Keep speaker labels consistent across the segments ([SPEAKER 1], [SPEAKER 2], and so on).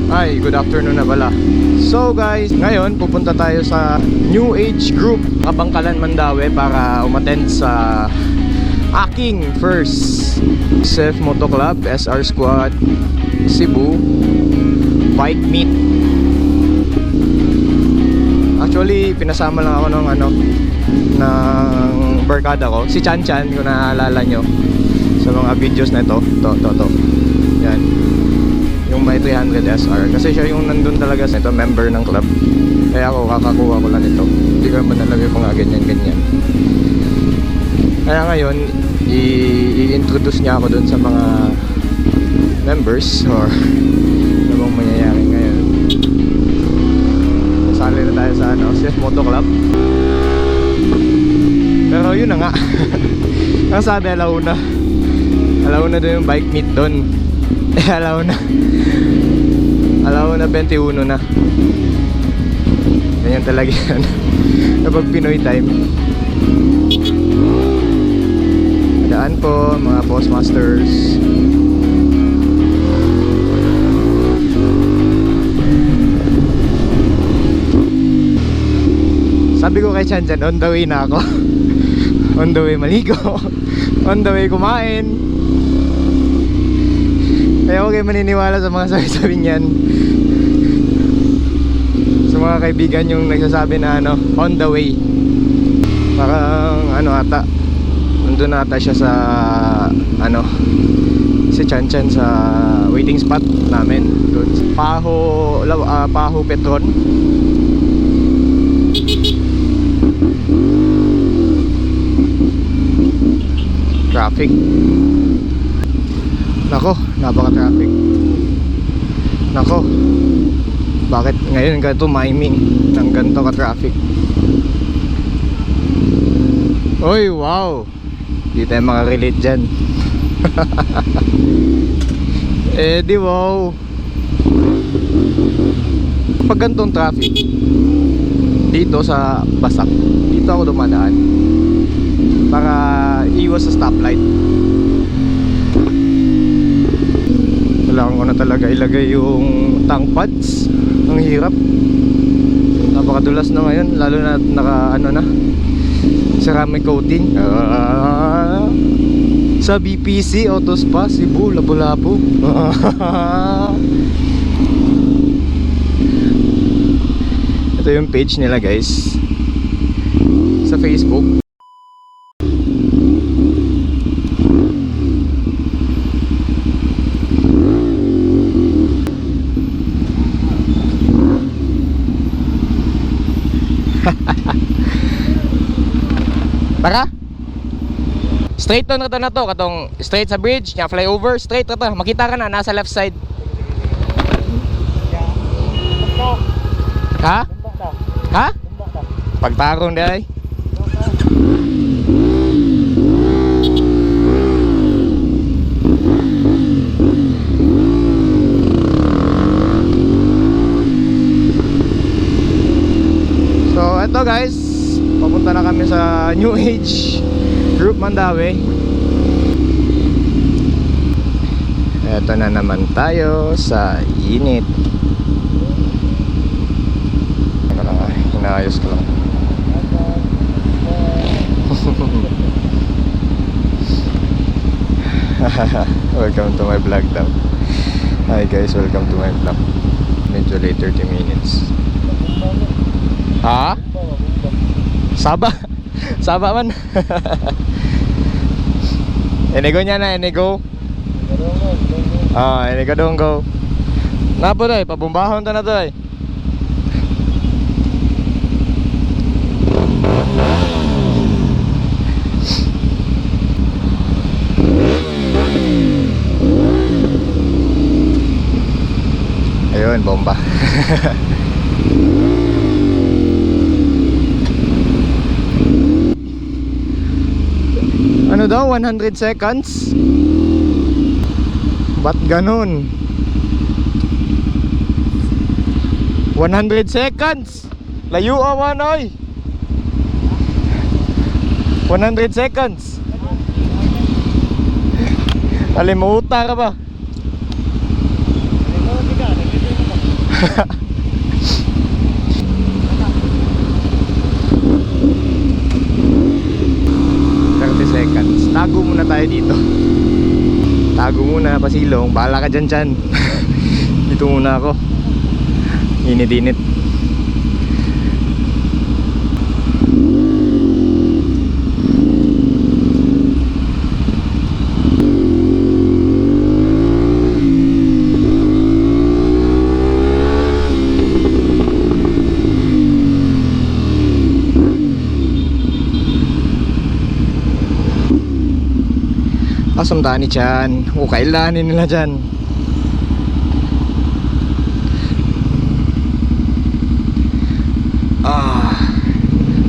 [SPEAKER 1] Ay, good afternoon na pala. So guys, ngayon pupunta tayo sa New Age Group Kabangkalan, Mandaue para umattend sa aking first Self Moto Club SR Squad Cebu bike meet. Actually, pinasama lang ako ng barkada ko, si Chan Chan, kung naaalala nyo sa mga videos na ito. To. Yan. Yung may 300 SR. Kasi siya yung nandun talaga sa ito, member ng club. Kaya ako, kakakuha ko lang ito. Hindi ko naman nalagay mga ganyan. Kaya ngayon, i-introduce niya ako dun sa mga members or ano bang mangyayari ngayon. Sali na tayo sa Self Moto Club. Pero yun na nga. Ang sabi, alauna doon yung bike meet doon. Alauna 21 na. Ganyan talaga yan kapag Pinoy time. Daan po mga boss masters. Sabi ko kay Chan Chan, on the way na ako. On the way maligo. On the way kumain. Kaya okay maniniwala sa mga sabi-sabi niyan. Sa mga kaibigan yung nagsasabi na on the way. Parang ata, nandun ata siya sa si Chan Chan sa waiting spot namin doon sa Paho Petron. Traffic. Nako, napaka-traffic. Nako, bakit ngayon ganito timing ng ganito ka-traffic? Oy, wow, di tayo makarelate dyan. Di wow. Pag ganitong traffic dito sa Basak, dito ako dumadaan para iwas sa stoplight. Kailangan ko na talaga ilagay yung tank pads. Ang hirap. Napakadulas na ngayon, lalo na naka ceramic coating. Sa BPC Auto Spa Cebu, Lapu-Lapu. Ito yung page nila guys sa Facebook. Tara. Straight to na to, katong straight sa bridge, nya flyover, straight to. Makita ka na nasa left side. Ha? Ha? Pagtarong day. So, eto guys, papunta na kami sa New Age Group Mandaue. Eto na naman tayo sa init. Inaayos ko lang. Welcome to my vlog daw. Hi guys, welcome to my vlog. Medyo late 30 minutes. Ha? Saba man. Enego nya na, enego. Enego dong go. Napo day, pabumbahon ta na day. Ayun, bomba. Ano daw, 100 seconds? Ba't ganun? 100 seconds! Layo awan oy! 100 seconds! Alimuta ka ba? Seconds. Tago muna tayo dito. Tago muna, pasilong. Bahala ka dyan. Dito muna ako. Init-init. Asam tani dyan. O, kailanin nila dyan.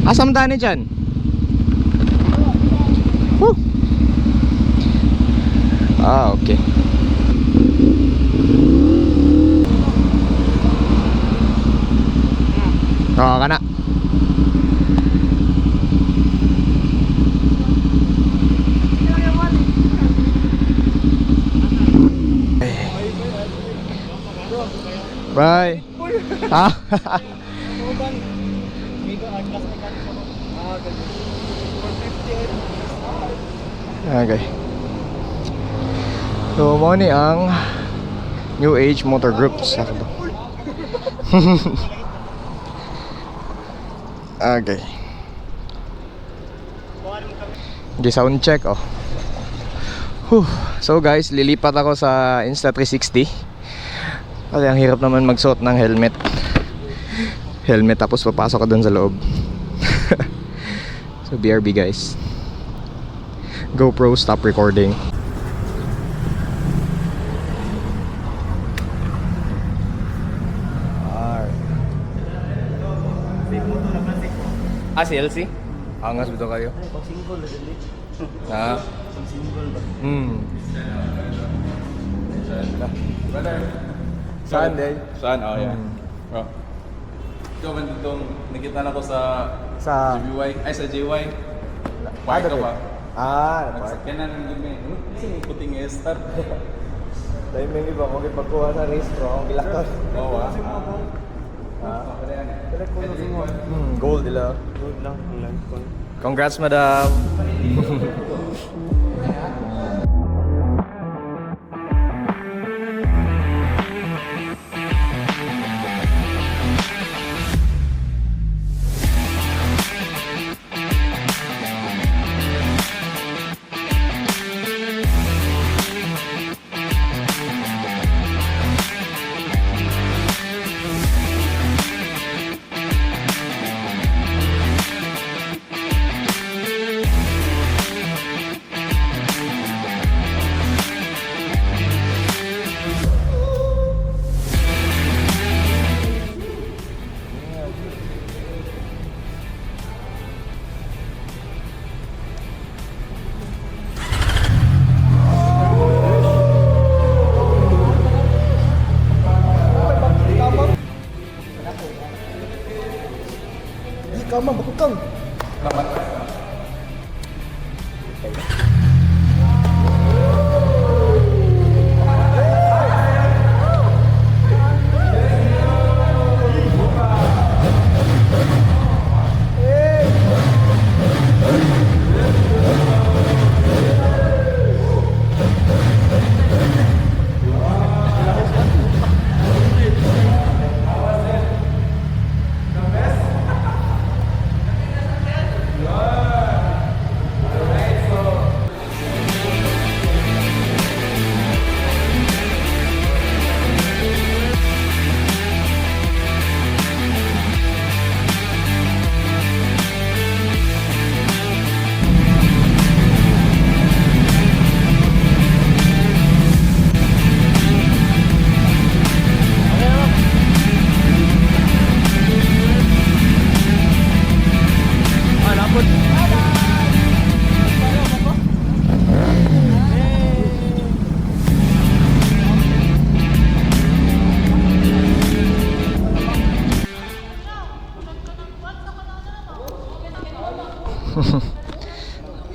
[SPEAKER 1] Asam tani dyan. Okay. Kana. Bye. Okay. So, mo ni ang New Age Motor Group sa to. Okay. Sound check So guys, lilipat ako sa Insta360. Kasi ang hirap naman magsuot ng helmet. Helmet tapos papasok ka dun sa loob. So BRB guys. GoPro stop recording. Si LC? Angas ba kayo?
[SPEAKER 2] Pag single, dali.
[SPEAKER 1] Pag
[SPEAKER 2] single ba?
[SPEAKER 1] Saan din?
[SPEAKER 3] Saan? Oh, yeah. Bro. Ikaw ba ditong nakita na ko sa JY? Ay, sa JY. Park ka ba?
[SPEAKER 1] Park.
[SPEAKER 3] Kaya na nang gumi. Kasi puting start.
[SPEAKER 1] Dahil may iba kung ipagkuha sa restro, ang bilakot.
[SPEAKER 3] Oo,
[SPEAKER 1] Gold nila.
[SPEAKER 2] Good lang, ang lang ko.
[SPEAKER 1] Congrats, madam.
[SPEAKER 2] Kama, bakit kang?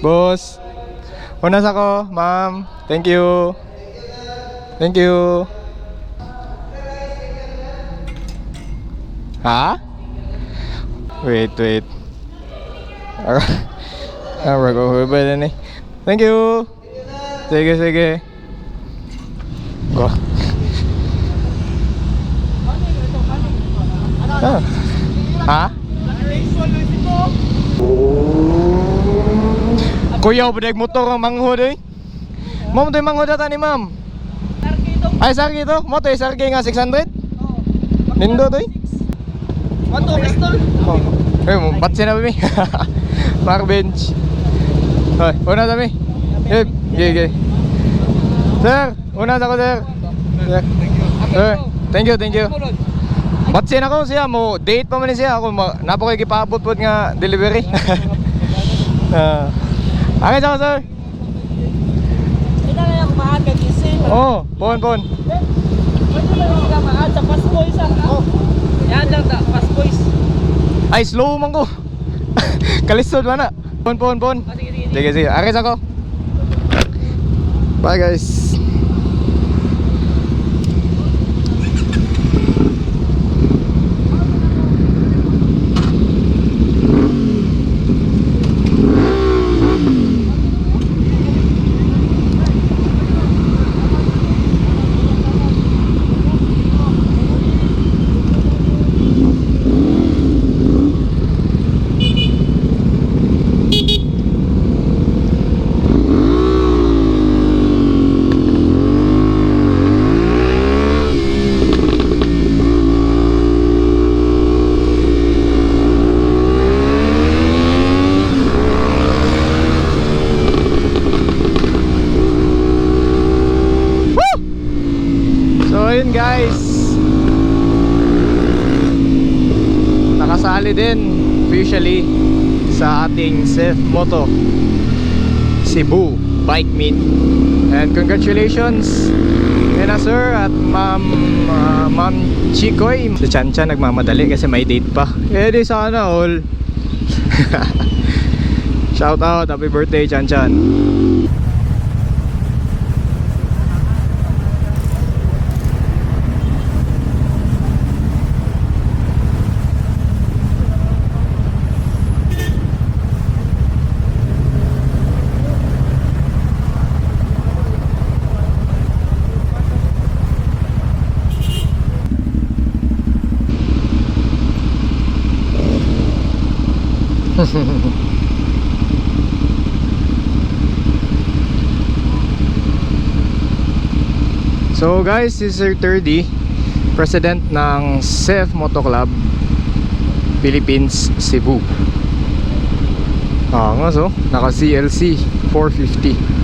[SPEAKER 1] Boss. Unas ako, ma'am. Thank you. Thank you. Ha? Wait. Alright. Pwede na eh. Thank you. Sige. Go. Ha? Kuya, ubadag motor ang manghod eh. Ma'am, ito yung manghod ata ni ma'am. Ay, sargi ito? Mo ito yung sargi nga 600? Nindo ito eh?
[SPEAKER 2] Wato, pistol.
[SPEAKER 1] Eh, batsi na ba mi? Park bench. Hoy, una sa mi. Gigi. Sir, una sa ko sir. Thank you. Batsi na ko siya mo, date pa man siya ako napakikipabot po nga delivery. Okay sa ko sir.
[SPEAKER 4] Ito na yung maaga gising.
[SPEAKER 1] Oh, pon.
[SPEAKER 4] Pwede ba yung ka maaga sa fast boys ah? Yan lang ta, fast boys.
[SPEAKER 1] Ay, slow man ko. Kalisod man na. Pon. Sige. Aris ako. Bye guys. Guys, nakasali din officially sa ating Seth Moto Cebu Bike Meet, and congratulations Ena sir at ma'am Chikoy. Si Chanchan nagmamadali kasi may date pa. Eh di sana all. Shout out, happy birthday Chanchan. So guys, this is Sir Turdy, President ng Seth Moto Club Philippines Cebu. Nga so, naka CLC 450.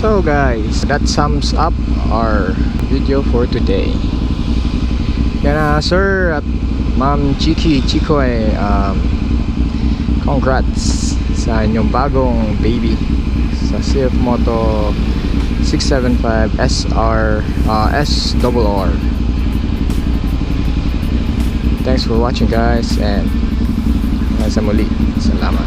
[SPEAKER 1] So guys, that sums up our video for today. Yan sir at ma'am Chikoy, congrats sa inyong bagong baby sa Seth Moto 675 SR SRR. Thanks for watching guys, and sa muli, salamat.